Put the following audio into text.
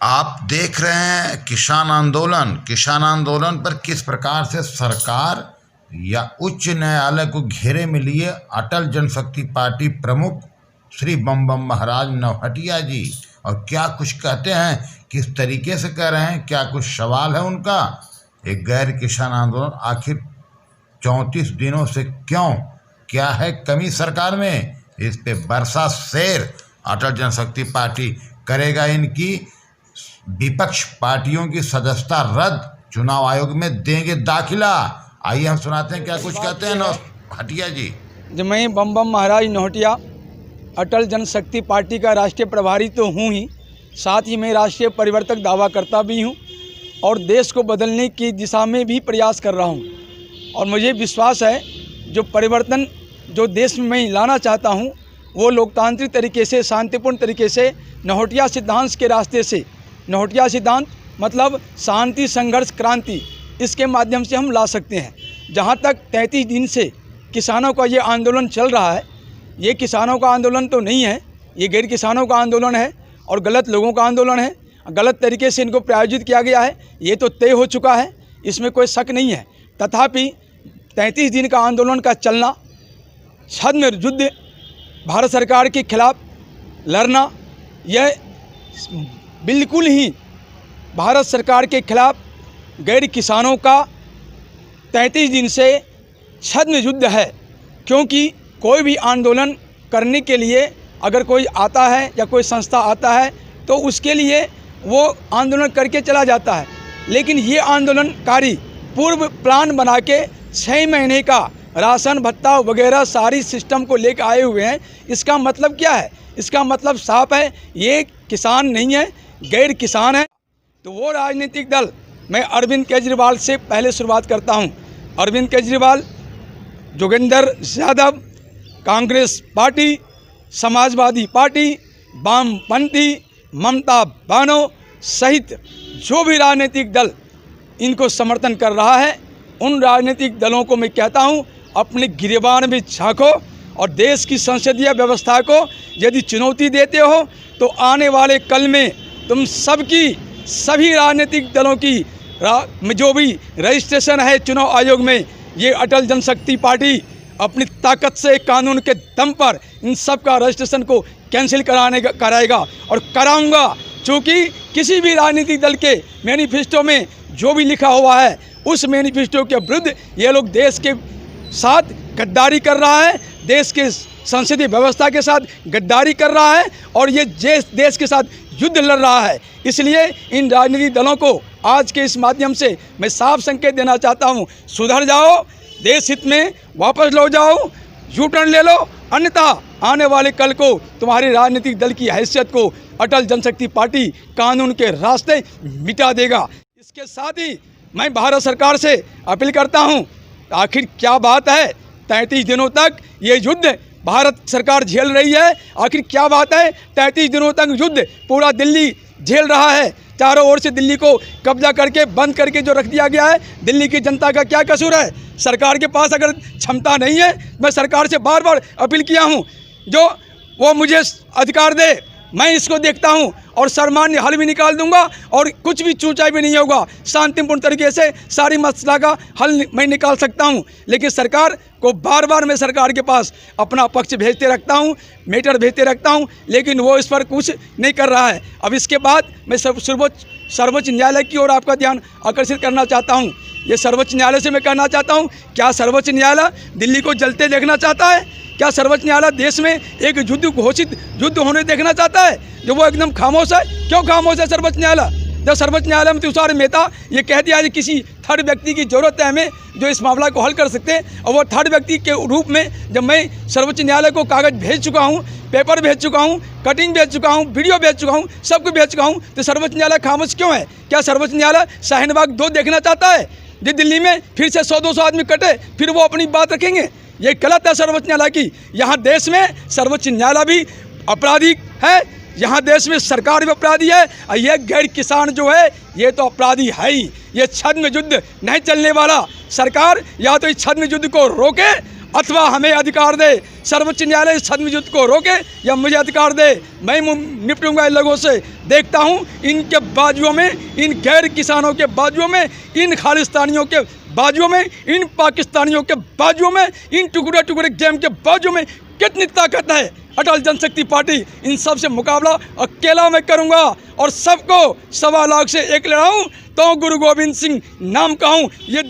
आप देख रहे हैं किसान आंदोलन पर किस प्रकार से सरकार या उच्च न्यायालय को घेरे में लिए अटल जनशक्ति पार्टी प्रमुख श्री बम बम महाराज नौहटिया जी, और क्या कुछ कहते हैं, किस तरीके से कह रहे हैं, क्या कुछ सवाल है उनका। एक गैर किसान आंदोलन आखिर 34 दिनों से क्यों, क्या है कमी सरकार में, इस पे बरसा शेर। अटल जनशक्ति पार्टी करेगा इनकी विपक्ष पार्टियों की सदस्यता रद्द, चुनाव आयोग में देंगे दाखिला। आइए हम सुनाते हैं क्या कुछ कहते हैं नौहटिया जी। जब मैं बम बम महाराज नौहटिया अटल जनशक्ति पार्टी का राष्ट्रीय प्रभारी तो हूँ ही, साथ ही मैं राष्ट्रीय परिवर्तक दावा करता भी हूँ और देश को बदलने की दिशा में भी प्रयास कर रहा हूँ। और मुझे विश्वास है जो परिवर्तन जो देश में मैं लाना चाहता हूँ वो लोकतांत्रिक तरीके से, शांतिपूर्ण तरीके से, नौहटिया सिद्धांत के रास्ते से। नौहटिया सिद्धांत मतलब शांति, संघर्ष, क्रांति, इसके माध्यम से हम ला सकते हैं। जहाँ तक 33 दिन से किसानों का ये आंदोलन चल रहा है, ये किसानों का आंदोलन तो नहीं है, ये गैर किसानों का आंदोलन है और गलत लोगों का आंदोलन है। गलत तरीके से इनको प्रायोजित किया गया है, ये तो तय हो चुका है, इसमें कोई शक नहीं है। तथापि 33 दिन का आंदोलन का चलना, छद्म युद्ध भारत सरकार के खिलाफ लड़ना, यह बिल्कुल ही भारत सरकार के खिलाफ गैर किसानों का 33 दिन से छद्म युद्ध है। क्योंकि कोई भी आंदोलन करने के लिए अगर कोई आता है या कोई संस्था आता है तो उसके लिए वो आंदोलन करके चला जाता है, लेकिन ये आंदोलनकारी पूर्व प्लान बना के 6 महीने का राशन भत्ता वगैरह सारी सिस्टम को लेकर आए हुए हैं। इसका मतलब क्या है? इसका मतलब साफ है, ये किसान नहीं है, गैर किसान है। तो वो राजनीतिक दल, मैं अरविंद केजरीवाल से पहले शुरुआत करता हूं। अरविंद केजरीवाल, जोगेंद्र यादव, कांग्रेस पार्टी, समाजवादी पार्टी, वामपंथी, ममता बानो सहित जो भी राजनीतिक दल इनको समर्थन कर रहा है, उन राजनीतिक दलों को मैं कहता हूं अपने गिरेबान में झांको और देश की संसदीय व्यवस्था को यदि चुनौती देते हो तो आने वाले कल में तुम सभी राजनीतिक दलों की जो भी रजिस्ट्रेशन है चुनाव आयोग में, ये अटल जनशक्ति पार्टी अपनी ताकत से कानून के दम पर इन सब का रजिस्ट्रेशन को कैंसिल कराएगा और कराऊंगा। चूँकि किसी भी राजनीतिक दल के मैनिफेस्टो में जो भी लिखा हुआ है उस मैनिफेस्टो के विरुद्ध ये लोग देश के साथ गद्दारी कर रहा है, देश के संसदीय व्यवस्था के साथ गद्दारी कर रहा है और ये देश के साथ युद्ध लड़ रहा है। इसलिए इन राजनीतिक दलों को आज के इस माध्यम से मैं साफ संकेत देना चाहता हूँ, सुधर जाओ, देश हित में वापस लौट जाओ, यू टर्न ले लो, अन्यथा आने वाले कल को तुम्हारी राजनीतिक दल की हैसियत को अटल जनशक्ति पार्टी कानून के रास्ते मिटा देगा। इसके साथ ही मैं भारत सरकार से अपील करता हूँ, आखिर क्या बात है 33 दिनों तक ये युद्ध भारत सरकार झेल रही है, आखिर क्या बात है 33 दिनों तक युद्ध पूरा दिल्ली झेल रहा है। चारों ओर से दिल्ली को कब्जा करके बंद करके जो रख दिया गया है, दिल्ली की जनता का क्या कसूर है? सरकार के पास अगर क्षमता नहीं है, मैं सरकार से बार बार अपील किया हूँ जो वो मुझे अधिकार दे, मैं इसको देखता हूं और सर्वमान्य हल भी निकाल दूंगा और कुछ भी चूचा भी नहीं होगा। शांतिपूर्ण तरीके से सारी मसला का हल मैं निकाल सकता हूं, लेकिन सरकार को बार बार मैं सरकार के पास अपना पक्ष भेजते रखता हूं, मैटर भेजते रखता हूं, लेकिन वो इस पर कुछ नहीं कर रहा है। अब इसके बाद मैं सर्वोच्च न्यायालय की ओर आपका ध्यान आकर्षित करना चाहता हूँ। ये सर्वोच्च न्यायालय से मैं कहना चाहता हूँ, क्या सर्वोच्च न्यायालय दिल्ली को जलते देखना चाहता है? क्या सर्वोच्च न्यायालय देश में एक घोषित युद्ध होने देखना चाहता है जो वो एकदम खामोश है? क्यों खामोश है सर्वोच्च न्यायालय? जब सर्वोच्च न्यायालय में तुषार मेहता ये कह दिया कि किसी थर्ड व्यक्ति की जरूरत है हमें जो इस मामला को हल कर सकते हैं, और वो थर्ड व्यक्ति के रूप में जब मैं सर्वोच्च न्यायालय को कागज भेज चुका हूँ, पेपर भेज चुका हूँ, कटिंग भेज चुका हूँ, वीडियो भेज चुका हूँ, सब कुछ भेज चुका हूँ, तो सर्वोच्च न्यायालय खामोश क्यों है? क्या सर्वोच्च न्यायालय शाहीन-बाग 2 देखना चाहता है जो दिल्ली में फिर से 100-200 आदमी कटे फिर वो अपनी बात रखेंगे? ये गलत है सर्वोच्च न्यायालय की। यहाँ देश में सर्वोच्च न्यायालय भी अपराधी है, यहाँ देश में सरकार भी अपराधी है, और ये गैर किसान जो है ये तो अपराधी है ही। ये छद्म युद्ध नहीं चलने वाला। सरकार या तो इस छद्म युद्ध को रोके अथवा हमें अधिकार दे, सर्वोच्च न्यायालय सदविद्युत को रोके या मुझे अधिकार दे, मैं निपटूंगा इन लोगों से। देखता हूं इनके बाजुओं में, इन गैर किसानों के बाजुओं में, इन खालिस्तानियों के बाजुओं में, इन पाकिस्तानियों के बाजुओं में, इन टुकड़े टुकड़े गेम के बाजुओं में कितनी ताकत है। अटल जनशक्ति पार्टी इन सब से मुकाबला अकेला मैं करूंगा और सबको 1.25 लाख से 1 लड़ाऊं तो गुरु गोविंद सिंह नाम कहूं। ये